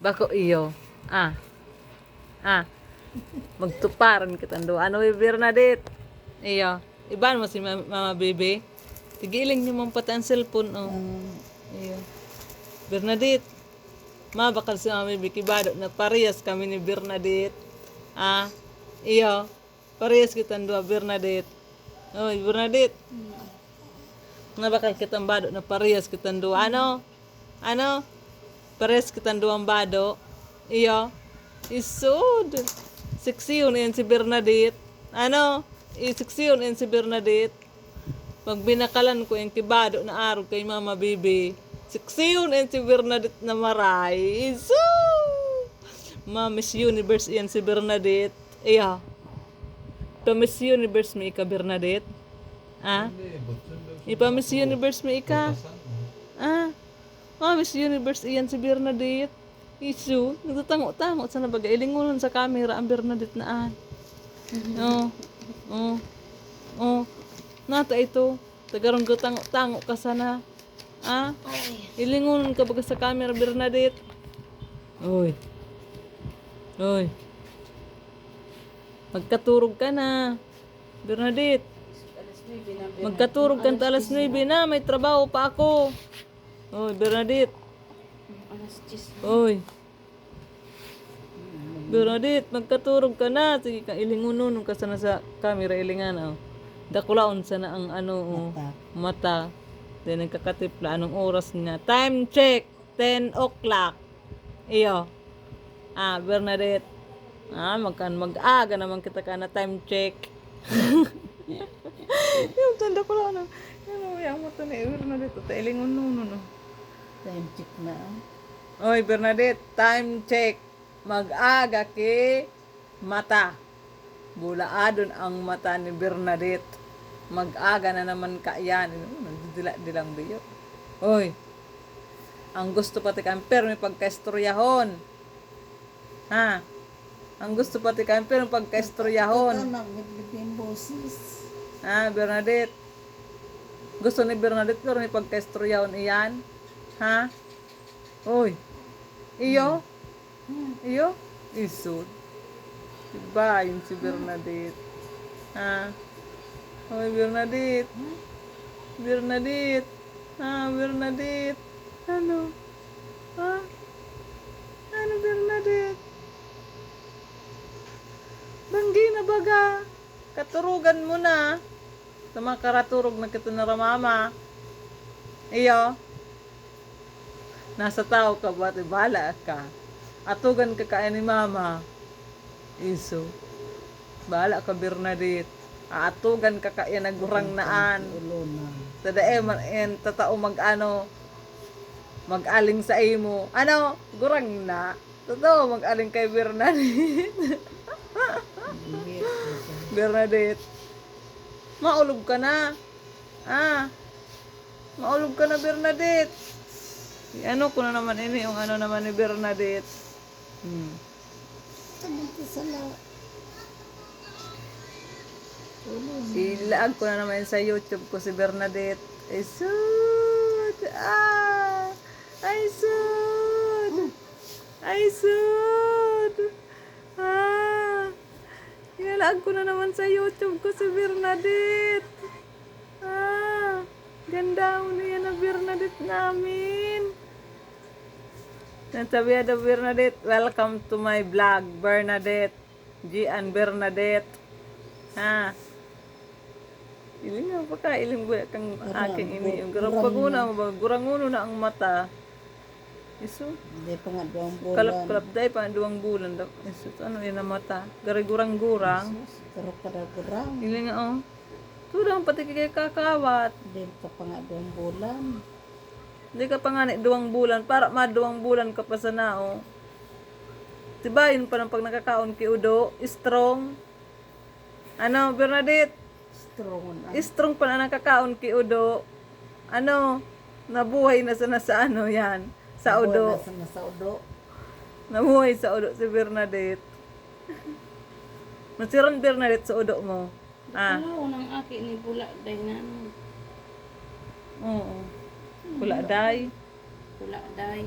Bako iyo. Ah. Ah. Magtuparan kita ando. Ano Bernadette? Iyo. Iban mo si Mama Baby. Tigiling niyo mong pati ang cellphone oh. Iyo. Bernadette. Mabakal si Mama Baby kibado na parehas kami ni Bernadette. Ah. Iyo. Parehas kita ando Bernadette. Oy Bernadette. Nabakal kita bado na parehas kita ando. Ano? Ano? Parehas kita ando ang bado. Iyo. Isod. Seksyon yan si Bernadette. Ano? Seksyon yan si Bernadette. Pag binakalan ko yung kibado na araw kay Mama Bibi. Seksyon yan si Bernadette na maray. Isod. Miss Universe yan si Bernadette. Iya. Pa-Miss Universe mi ika Bernadette. Ah? Ipa-Miss Universe mi ika. Ah? Miss Universe yan si Bernadette. Isu, nagtatango-tango sa nabagay. Ilingunon sa camera ang Bernadette naan. Oh. Nata ito. Tagarong tango-tango ka sana. Ah? Ilingunon ka baga sa camera Bernadette. Oy. Magkaturog ka na. Bernadette. Magkaturog ka na alas 9 na. May trabaho pa ako. Oy, Bernadette. Oy. Bernadette, magkaturog ka na. Sige ka, ilingunon ka sana sa camera, ilingan. Dakulaon sana ang mata. Then nagkakatipla. Anong oras niya? Time check. 10 o'clock. Iyo. Bernadette. Mag-aga naman kita ka na time check. Yung tanda ko lang. Yung mo ito na Bernadette. Ilingunon. Time check na. Oy, Bernadette, time check. Mag-aga ki mata. Bulaadon ang mata ni Bernadette. Mag-aga na naman ka yan. Nagdila-dilang biyo. Oy, ang gusto pati kamper may pagkaistroryahon. Ha? Ang gusto pati kamper may pagkaistroryahon. Nagbibigay boses. Ha, Bernadette? Gusto ni Bernadette pero may pagkaistroryahon iyan? Ha? Oy. Iyo? Iyo? Isod. Diba yun si Bernadette? Ha? Oy, Bernadette. Bernadette. Bernadette. Ano? Ha? Ano, Bernadette? Banggi na baga. Katurugan mo na. Sa mga karaturog na kita na ramama. Iyo? Nasa tao ka ba? Bala ka. Atugan ka kain ni Mama. Iso. Bala ka Bernadette. Atugan ka kain nagurang naan. Tadae man tatao mag-aling sa imo. Ano? Gurang na. Totoo mag-aling kay Bernadette. Bernadette. Maulog ka na. Maulog ka na Bernadette. Ano ko na naman ini yung ano naman ni Bernadette. Ilag ko na naman sa YouTube ko si Bernadette. Ay sud. Ay sud. Ilag ko na naman sa YouTube ko si Bernadette. Ganda mo niya na Bernadette namin. Sabi na Bernadette, welcome to my vlog, Bernadette. Gian Bernadette. Iling nga pa ka, iling ba kang aking ini. Yung paguna mo ba, guranguno na ang mata. Iso? Hindi pa nga 2 bulan. Kalap-kalap dahil pa 2 bulan. Iso, ano yun ang mata? Gurang-gurang. Pero kada-gurang. Iling nga Tudang pati kay kakawat. Hindi pa nga 2 bulan. Hindi ka pa nga 2 bulan. Para 2 bulan ka pa sa nao. Diba yun pa ng pag nakakaon ki Udo? Strong. Ano, Bernadette? Strong na. Strong pa na nakakaon ki Udo. Ano, nabuhay na sana sa ano yan. Sa Udo. Sa Udo. Nabuhay sa Udo si Bernadette. Nasiran Bernadette sa Udo mo. Ano, unang aki ni Bula day na. Oo. Pula day. Bula day.